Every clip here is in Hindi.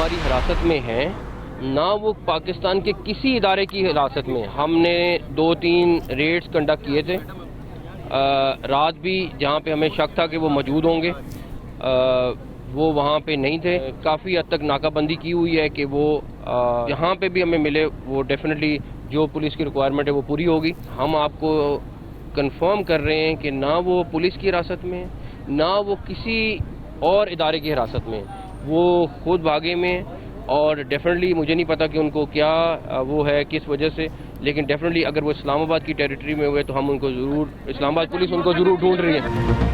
हमारी हिरासत में हैं, ना वो पाकिस्तान के किसी इदारे की हिरासत में। हमने 2-3 रेड्स कंडक्ट किए थे, रात भी जहाँ पे हमें शक था कि वो मौजूद होंगे, वो वहाँ पे नहीं थे। काफ़ी हद तक नाकाबंदी की हुई है कि वो जहाँ पे भी हमें मिले वो डेफिनेटली जो पुलिस की रिक्वायरमेंट है वो पूरी होगी। हम आपको कंफर्म कर रहे हैं कि ना वो पुलिस की हिरासत में है, ना वो किसी और इदारे की हिरासत में, वो खुद भागे में। और डेफिनेटली मुझे नहीं पता कि उनको क्या वो है, किस वजह से, लेकिन डेफिनेटली अगर वो इस्लामाबाद की टेरिटरी में हुए तो हम उनको ज़रूर, इस्लामाबाद पुलिस उनको ज़रूर ढूंढ रही है।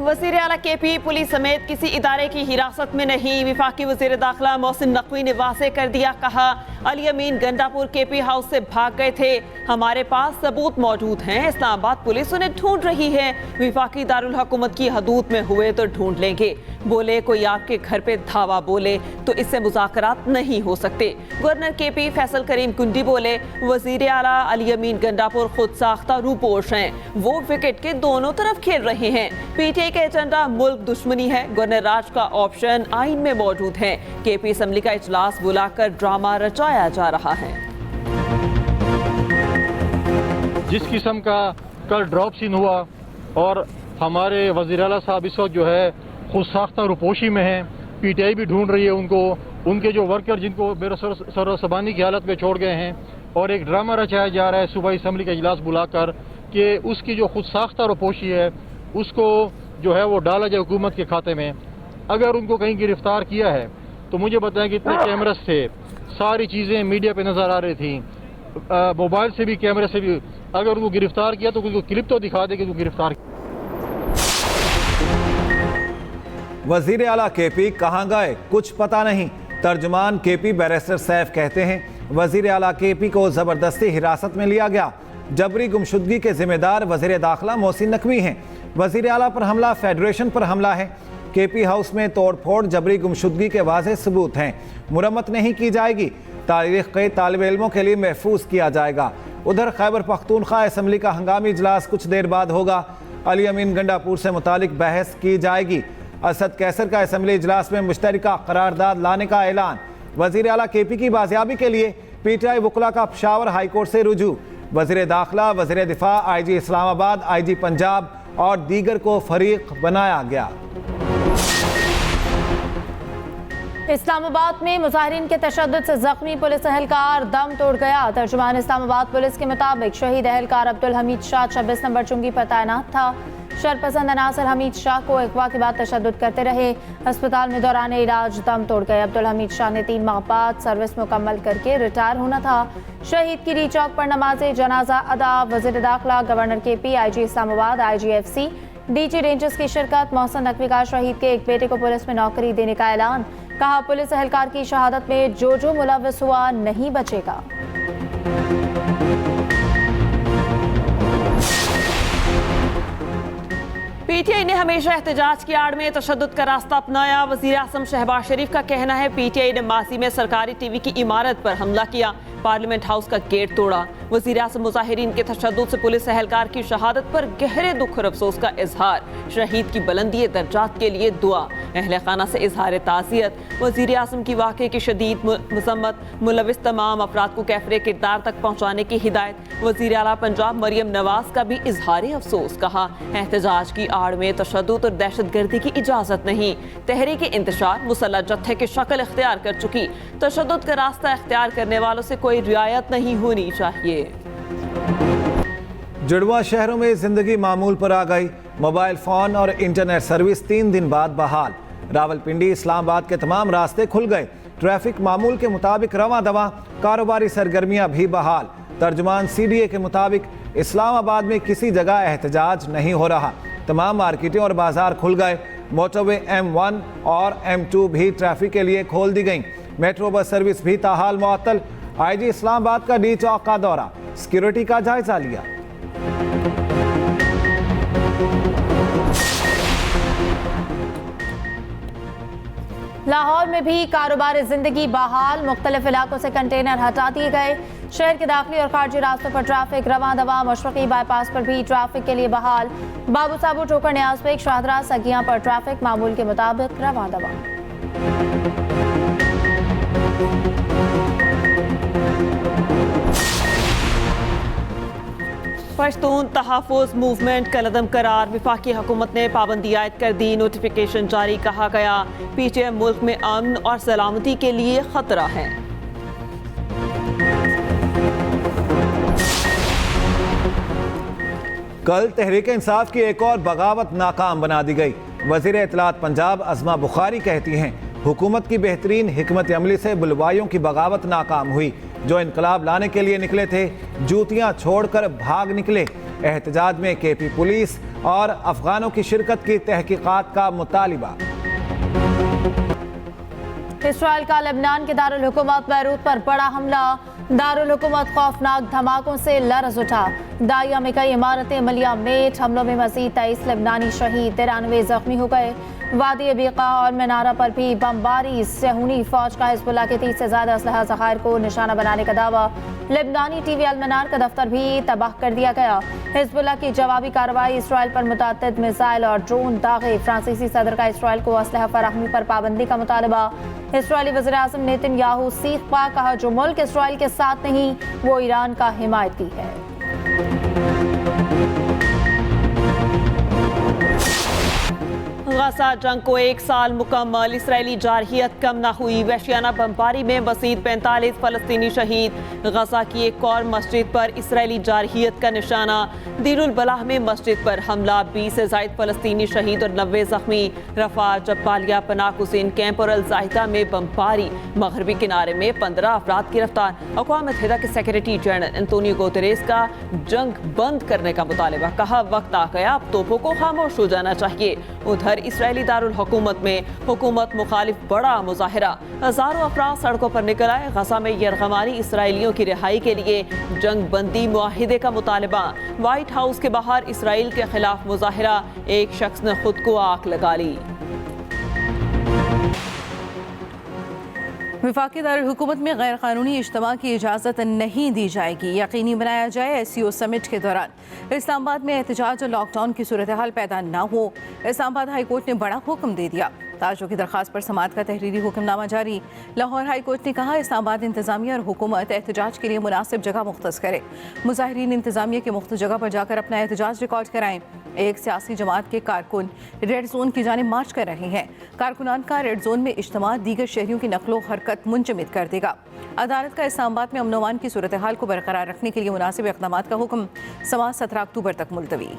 वज़ीर आला KP पुलिस समेत किसी इदारे की हिरासत में नहीं। वफाकी वज़ीर दाखिला मोहसिन नकवी ने वाज़ेह कर दिया, कहा अली अमीन गंडापुर KP हाउस से भाग गए थे, हमारे पास सबूत मौजूद हैं, इस्लामाबाद पुलिस उन्हें ढूंढ रही है। वफाकी दारुल हुकूमत की हदूद में हुए तो ढूंढ लेंगे। बोले कोई आपके घर पे धावा बोले तो इससे मुज़ाकरात नहीं हो सकते। गवर्नर KP फैसल करीम कुंडी बोले वज़ीर आला अली अमीन गंडापुर खुद साख्ता रूपोश हैं, वो विकेट के दोनों तरफ खेल रहे हैं। PTI का एजेंडा मुल्क दुश्मनी है, गवर्नर राज का ऑप्शन आइन में मौजूद है। KP असम्बली का इजलास बुलाकर ड्रामा रचाया जा रहा है। जिस किस्म का कल ड्रॉप सीन हुआ और हमारे वज़ीर आला साहब इस वक्त जो है खुद साख्ता रुपोशी में हैं, PTI भी ढूंढ रही है उनको, उनके जो वर्कर जिनको बेरसबानी की हालत में छोड़ गए हैं, और एक ड्रामा रचाया जा रहा है सुबह असम्बली का इजलास बुलाकर कि उसकी जो खुद साख्ता रुपोशी है उसको जो है वो डाला जाए हुकूमत के खाते में। अगर उनको कहीं गिरफ्तार किया है तो मुझे बताएं कि इतने कैमरास थे, सारी चीज़ें मीडिया पे नज़र आ रही थी, मोबाइल से भी कैमरे से भी। अगर उनको गिरफ्तार किया तो उनको क्लिप तो दिखा दे कि उनको गिरफ्तार। वज़ीर आला KP कहाँ गए कुछ पता नहीं। तर्जुमान KP बैरिस्टर सैफ कहते हैं वज़ीर आला KP को ज़बरदस्ती हिरासत में लिया गया। जबरी गुमशुदगी के जिम्मेदार वज़ीर दाखिला मोहसिन नकवी हैं। वज़ीर आला पर हमला फेडरेशन पर हमला है। KP हाउस में तोड़फोड़ जबरी गुमशुदगी के वाज़ेह सबूत हैं। मुरम्मत नहीं की जाएगी, तारीख के तालिब इल्मों के लिए महफूज किया जाएगा। उधर खैबर पख्तूनख्वा असम्बली का हंगामी इजलास कुछ देर बाद होगा। अली अमीन गंडापुर से मुतालिक बहस की जाएगी। असद कैसर का असम्बली इजलास में मुश्तरका करारदाद लाने का ऐलान। वज़ीर आला KP की बाजियाबी के लिए PTI वकला का पेशावर हाई कोर्ट से रुजू। वज़ीर दाखिला, वज़ीर दिफा, IG इस्लामाबाद, IG पंजाब और दीगर को फरीक बनाया गया। इस्लामाबाद में मुजाहिरीन के तशद्दुद से जख्मी पुलिस एहलकार दम तोड़ गया। तर्जुमान इस्लामाबाद पुलिस के मुताबिक शहीद एहलकार अब्दुल हमीद शाह 26 नंबर चुंगी पर तैनात था। शरपसंद अनासर हमीद शाह को अगवा के बाद तशद्दुद करते रहे। अस्पताल में दौरान इलाज दम तोड़ गए। अब्दुल हमीद शाह ने 3 माह बाद सर्विस मुकम्मल करके रिटायर होना था। शहीद की री चौक पर नमाज जनाजा अदा। वज़ीर दाखिला, governor KP, IG Islamabad, IGFC, DG rangers की शिरकत। मोहसिन नकवी का शहीद के एक बेटे को पुलिस में नौकरी देने का ऐलान। कहा पुलिस एहलकार की शहादत में जो मुलव्वस हुआ नहीं बचेगा। PTI ने हमेशा एहतजाज की आड़ में तशद्दुद का रास्ता अपनाया। वज़ीर आज़म शहबाज शरीफ का कहना है PTI ने माजी में सरकारी TV की इमारत पर हमला किया, पार्लियामेंट हाउस का गेट तोड़ा। वज़ीर आज़म मुजाहिरीन के तशद्दुद से पुलिस एहलकार की शहादत पर गहरे दुख और अफसोस का इजहार। शहीद की बुलंदी दर्जात के लिए दुआ। अहले खाना से इजहार ताज़ियत। वज़ीर आज़म की वाक़े की शदीद मज़म्मत। मुलविस तमाम अफराद को कैफरे किरदार तक पहुँचाने की हिदायत। वज़ीर आला पंजाब मरियम नवाज का भी इजहार अफसोस। कहा एहतजाज की आड़ में तशद्दुद और दहशत गर्दी की इजाज़त नहीं। तहरीक इंतशार मुसल्लह जत्थे की शक्ल इख्तियार कर चुकी। तशद्दुद का रास्ता इख्तियार करने वालों से कोई रियायत नहीं होनी चाहिए। जुड़वा शहरों में जिंदगी मामूल पर आ गई। मोबाइल फ़ोन और इंटरनेट सर्विस 3 दिन बाद बहाल। रावलपिंडी, इस्लामाबाद के तमाम रास्ते खुल गए। ट्रैफिक मामूल के मुताबिक रवां दवा। कारोबारी सरगर्मियां भी बहाल। तर्जुमान CDA के मुताबिक इस्लामाबाद में किसी जगह एहतजाज नहीं हो रहा। तमाम मार्केटें और बाजार खुल गए। मोटरवे M1 और M2 भी ट्रैफिक के लिए खोल दी गई। मेट्रो बस सर्विस भी ताहाल मुअत्तल। IG इस्लामाबाद का डी चौक का दौरा, सिक्योरिटी का जायजा लिया। लाहौर में भी कारोबार जिंदगी बहाल। मुख्तलिफ इलाकों से कंटेनर हटा दिए गए। शहर के दाखिली और खारजी रास्तों पर ट्रैफिक रवां दवा। मशरक़ी बाईपास पर भी ट्रैफिक के लिए बहाल। बाबू साबू, ठोकर, न्याज़ बेग, शाहदरा, सगियां पर ट्रैफिक मामूल के मुताबिक रवां दवा। पश्तून तहफ़्फ़ुज़ मूवमेंट कलअदम करार, वफाकी हुकूमत ने पाबंदी आयद कर दी, नोटिफिकेशन जारी, कहा गया पीटीआई मुल्क में अमन और सलामती के लिए खतरा है। कल तहरीक इंसाफ की एक और बगावत नाकाम बना दी गई। वज़ीर इत्तलात पंजाब अज़मा बुखारी कहती हैं हुकूमत की बेहतरीन हिकमत अमली से बुलवाइयों की बगावत नाकाम हुई। जो इनकलाब लाने के लिए निकले थे जूतियां छोड़कर भाग निकले। एहतजाज में केपी पुलिस और अफगानों की शिरकत की तहकीकात का मुतालिबा। इसराइल का लेबनान के दारुल हुकूमत बैरूत पर बड़ा हमला, दारुल हुकूमत खौफनाक धमाकों से लरज़ उठा। दाइया में कई इमारतें मलिया मेट, हमलों में मज़ीद 23 लेबनानी शहीद, 93 जख्मी हो गए। वादी बीका और मीनारा पर भी बमबारी, सहूनी फौज का हिज़्बुल्लाह के 30 से ज़्यादा असलहा ज़खायर को निशाना बनाने का दावा। लेबनानी टीवी अल मनार का दफ्तर भी तबाह कर दिया गया। हिज़्बुल्लाह की जवाबी कार्रवाई, इसराइल पर मुतअद्दिद मिसाइल और ड्रोन दागे। फ्रांसीसी सदर का इसराइल को असलहा फराहमी पर पाबंदी का मुतालबा। इसराइली वज़ीर आज़म नेतन्याहू सीख पा, कहा जो मुल्क इसराइल के साथ नहीं वो ईरान का हिमायती है। गजा जंग को 1 साल मुकम्मल, इसराइली जारहियत कम न हुई। वहशियाना बमबारी में मज़ीद 45 फ़लस्तीनी शहीद। गजा की एक और मस्जिद पर इसराइली जारहियत का निशाना। दीरुल बलाह में मस्जिद पर हमला, 20 से ज़ायद फ़लस्तीनी शहीद और 90 ज़ख्मी। रफा, जब्बालिया, पनाह हुसैन कैंप और अल ज़ाहिदा में बमबारी। मगरबी किनारे में 15 अफराद गिरफ्तार। अक़वाम मुत्तहिदा के सेक्रेटरी जनरल एंटोनियो गुतेरेस का जंग बंद करने का मुतालिबा, कहा वक्त आ गया अब तोपों को खामोश हो जाना चाहिए। उधर इसराइली दारुल हुकूमत में हुकूमत मुखालिफ बड़ा मुजाहिरा, हजारों अफराद सड़कों पर निकल आए। गजा में यरगमारी इसराइलियों की रिहाई के लिए जंग बंदी मुआहिदे का मुतालबा। व्हाइट हाउस के बाहर इसराइल के खिलाफ मुजाहिरा, एक शख्स ने खुद को आग लगा ली। वफाकी दारुल हुकूमत में गैर कानूनी इज्तिमा की इजाज़त नहीं दी जाएगी, यकीनी बनाया जाए SCO समिट के दौरान इस्लामाबाद में एहतजाज और लॉकडाउन की सूरत हाल पैदा न हो। इस्लामाबाद हाई कोर्ट ने बड़ा हुक्म दे दिया, ताजों की दरख्वास्त पर समाअत का तहरीरी हुक्मनामा जारी। लाहौर हाई कोर्ट ने कहा इस्लामाबाद इंतजामिया और हुकूमत एहतजाज के लिए मुनासिब जगह मुख्तस करे। मुजाहिरीन इंतजामिया की मुख्त जगह पर जाकर अपना एहतजाज रिकॉर्ड कराएं। एक सियासी जमात के कारकुन रेड जोन की जानिब मार्च कर रहे हैं। कारकुनान का रेड जोन में इज्तिमा दीगर शहरियों की नकलो हरकत मुंजमद कर देगा। अदालत का इस्लामाबाद में अमन अमान की सूरत हाल को बरकरार रखने के लिए मुनासिब इक़दामात का हुक्म। समाअत 17 अक्टूबर तक मुलतवी।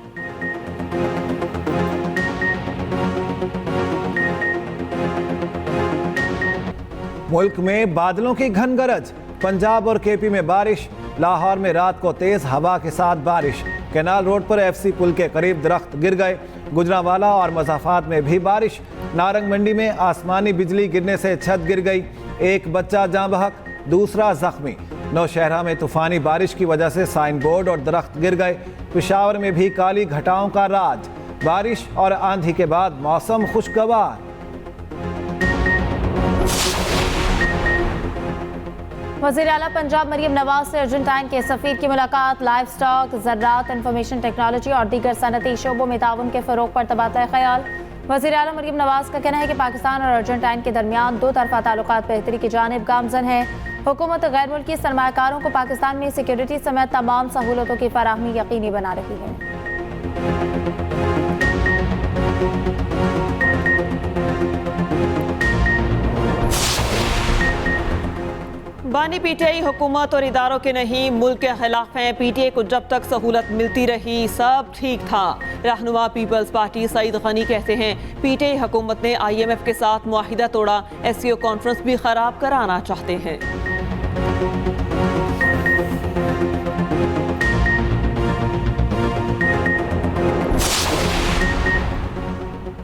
मुल्क में बादलों की घन गरज, पंजाब और KP में बारिश। लाहौर में रात को तेज हवा के साथ बारिश। कैनाल रोड पर FC पुल के करीब दरख्त गिर गए। गुजरांवाला और मज़ाफ़ात में भी बारिश। नारंग मंडी में आसमानी बिजली गिरने से छत गिर गई। एक बच्चा जाँ बहक, दूसरा जख्मी। नौशहरा में तूफ़ानी बारिश की वजह से साइन बोर्ड और दरख्त गिर गए। पेशावर में भी काली घटाओं का राज। बारिश और आंधी के बाद मौसम खुशगवार। वज़ीर आला पंजाब मरियम नवाज से अर्जेंटाइन के सफ़ीर की मुलाकात। लाइफ स्टॉक, ज़राअत, इंफॉर्मेशन टेक्नोलॉजी और दीगर सनती शोबों में ताउन के फ़रोग़ पर तबादला ख्याल। वज़ीर आला मरियम नवाज का कहना है कि पाकिस्तान और अर्जेंटाइन के दरमियान दो तरफ़ा ताल्लुकात बेहतरी की जानिब गामज़न है। हुकूमत गैर मुल्की सरमायाकारों को पाकिस्तान में सिक्योरिटी समेत तमाम सहूलतों की फराहमी यकीनी बना रही है। बानी PTI हुकूमत और इदारों के नहीं, मुल्क के खिलाफ हैं। PTI को जब तक सहूलत मिलती रही सब ठीक था। रहनुमा पीपल्स पार्टी सईद गनी कहते हैं PTI हुकूमत ने IMF के साथ मुआहिदा तोड़ा, SCO कॉन्फ्रेंस भी खराब कराना चाहते हैं।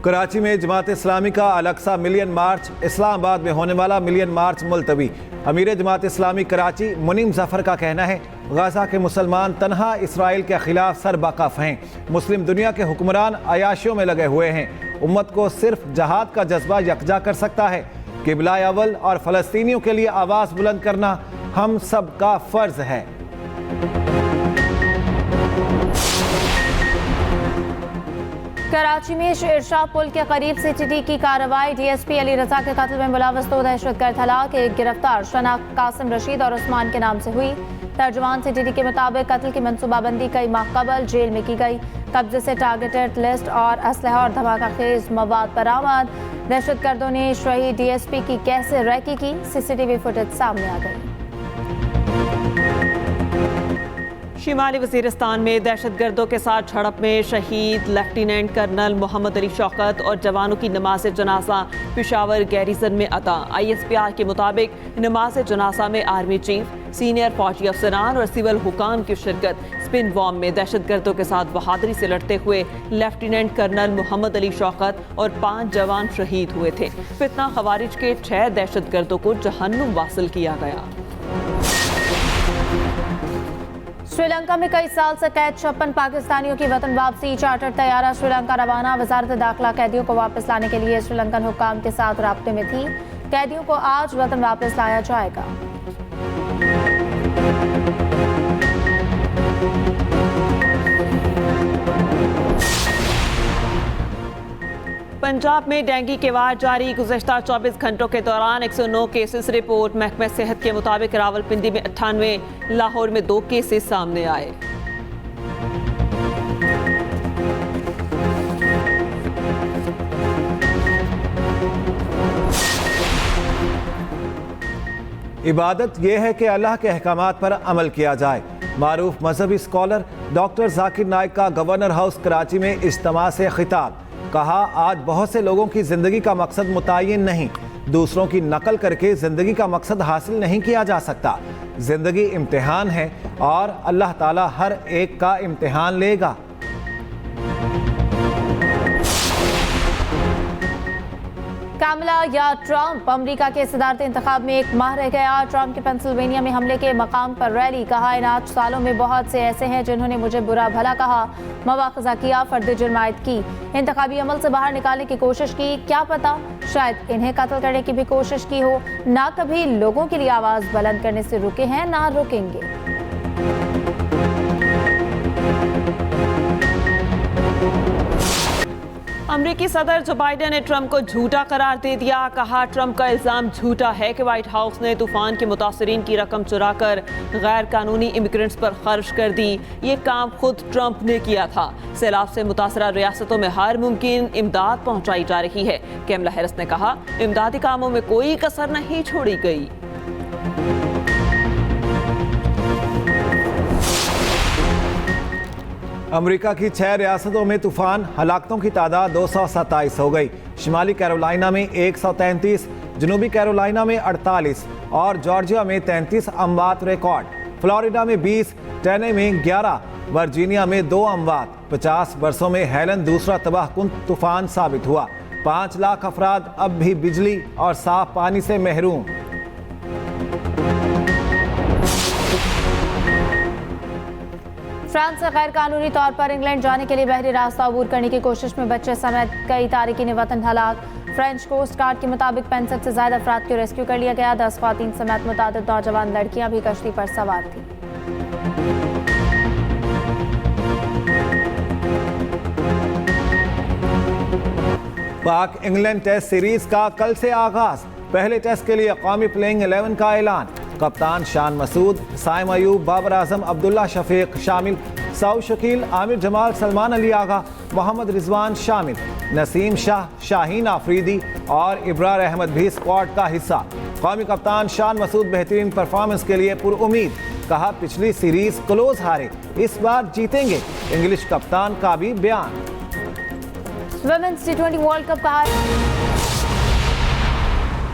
कराची में जमात इस्लामी का अल-अक्सा मिलियन मार्च। इस्लामाबाद में होने वाला मिलियन मार्च मुलतवी। अमीर जमात इस्लामी कराची मुनीम जफर का कहना है गजा के मुसलमान तनहा इसराइल के खिलाफ सरबकफ हैं। मुस्लिम दुनिया के हुक्मरान अयाशियों में लगे हुए हैं। उम्मत को सिर्फ जहाद का जज्बा यकजा कर सकता है। किबला अव्वल और फ़लस्तीनियों के लिए आवाज़ बुलंद करना हम सब का फ़र्ज है। कराची में शेरशाह पुल के करीब सीटीटी की कार्रवाई। डीएसपी अली रजा के कत्ल में मुलव्वस 2 दहशतगर्द हलाक। एक गिरफ्तार शनाख्त कासिम रशीद और उस्मान के नाम से हुई। तर्जुमान सीटीटी के मुताबिक कत्ल की मनसूबाबंदी कई माह कबल जेल में की गई। कब्जे से टारगेटेड लिस्ट और असलहा और धमाका खेज मवाद बरामद। दहशतगर्दों ने शहीद डीएसपी की कैसे रैकी की, सीसीटीवी फुटेज सामने आ गई। शिमाली वजीरिस्तान में दहशतगर्दों के साथ झड़प में शहीद लेफ्टिनेंट कर्नल मोहम्मद अली शौकत और जवानों की नमाज जनाजा पेशावर गैरिजन में अता। ISPR के मुताबिक नमाज जनाजा में आर्मी चीफ, सीनियर फौजी अफसरान और सिविल हुकाम की शिरकत। स्पिन वॉर्म में दहशतगर्दों के साथ बहादुरी से लड़ते हुए लेफ्टिनेंट कर्नल मोहम्मद अली शौकत और 5 जवान शहीद हुए थे। फितना खवारिज के 6 दहशतगर्दों को जहन्नुम वासिल किया गया। श्रीलंका में कई साल से कैद 56 पाकिस्तानियों की वतन वापसी। चार्टर्ड तैयारा श्रीलंका रवाना। वजारत दाखिला कैदियों को वापस लाने के लिए श्रीलंकन हुक्काम के साथ राब्ते में थी। कैदियों को आज वतन वापस लाया जाएगा। पंजाब में डेंगू के वार जारी। गुज़श्ता 24 घंटों के दौरान 109 केसेस रिपोर्ट। महकमा सेहत के मुताबिक रावलपिंडी में 98, लाहौर में 2 केसेस सामने आए। इबादत यह है कि अल्लाह के अहकामात पर अमल किया जाए। मारूफ मजहबी स्कॉलर डॉक्टर जाकिर नाइक का गवर्नर हाउस कराची में इज्तिमा से खिताब। कहा, आज बहुत से लोगों की जिंदगी का मकसद मुतय्यन नहीं, दूसरों की नकल करके जिंदगी का मकसद हासिल नहीं किया जा सकता। जिंदगी इम्तिहान है और अल्लाह ताला हर एक का इम्तिहान लेगा। कामला या ट्रंप, अमेरिका के सदारती इंतखाब में 1 माह रह गया। ट्रंप के पेंसिल्वेनिया में हमले के मकाम पर रैली। कहा, इन 8 सालों में बहुत से ऐसे हैं जिन्होंने मुझे बुरा भला कहा, मवाख़ज़ा किया, फर्द जुर्म आयद की, इंतखाबी अमल से बाहर निकालने की कोशिश की। क्या पता शायद इन्हें कत्ल करने की भी कोशिश की हो। ना कभी लोगों के लिए आवाज़ बुलंद करने से रुके हैं, ना रुकेंगे। अमरीकी सदर जो बाइडेन ने ट्रंप को झूठा करार दे दिया। कहा, ट्रंप का इल्ज़ाम झूठा है कि व्हाइट हाउस ने तूफान के मुतासरीन की रकम चुराकर गैर कानूनी इमिग्रेंट्स पर खर्च कर दी। ये काम खुद ट्रंप ने किया था। सैलाब से मुतासरा रियासतों में हर मुमकिन इमदाद पहुंचाई जा रही है। कैमला हैरिस ने कहा, इमदादी कामों में कोई कसर नहीं छोड़ी गई। अमेरिका की 6 रियासतों में तूफान, हलाकतों की तादाद 227 हो गई। शिमाली कैरोलिना में 133, जनूबी कैरोलिना में 48 और जॉर्जिया में 33 अमवात रिकॉर्ड। फ्लोरिडा में 20, टेने में 11, वर्जीनिया में 2 अमवात। 50 बरसों में हेलन दूसरा तबाहकुन तूफान साबित हुआ। 5 लाख अफराद अब भी बिजली और साफ पानी से महरूम। फ्रांस से गैर कानूनी तौर पर इंग्लैंड जाने के लिए बहरी रास्ता अबूर करने की कोशिश में बच्चे समेत कई तारिकीन वतन हलाक। फ्रेंच कोस्ट गार्ड के मुताबिक 65 से ज्यादा अफराद को रेस्क्यू कर लिया गया। 10 ख्वातीन समेत मुतादिद नौजवान लड़कियां भी कश्ती पर सवार थी। पाक इंग्लैंड टेस्ट सीरीज का कल से आगाज। पहले टेस्ट के लिए कौमी प्लेइंग 11 का ऐलान। कप्तान शान मसूद, साइम अयूब, बाबर आजम, अब्दुल्ला शफीक शामिल। सऊद शकील, आमिर जमाल, सलमान अली आगा, मोहम्मद रिजवान शामिल। नसीम शाह, शाहीन आफरीदी और इब्रार अहमद भी स्क्वाड का हिस्सा। कौमी कप्तान शान मसूद बेहतरीन परफॉर्मेंस के लिए पुरुउम्मीद। कहा, पिछली सीरीज क्लोज हारे, इस बार जीतेंगे। इंग्लिश कप्तान का भी बयान। वुमेन्स T20 वर्ल्ड कप का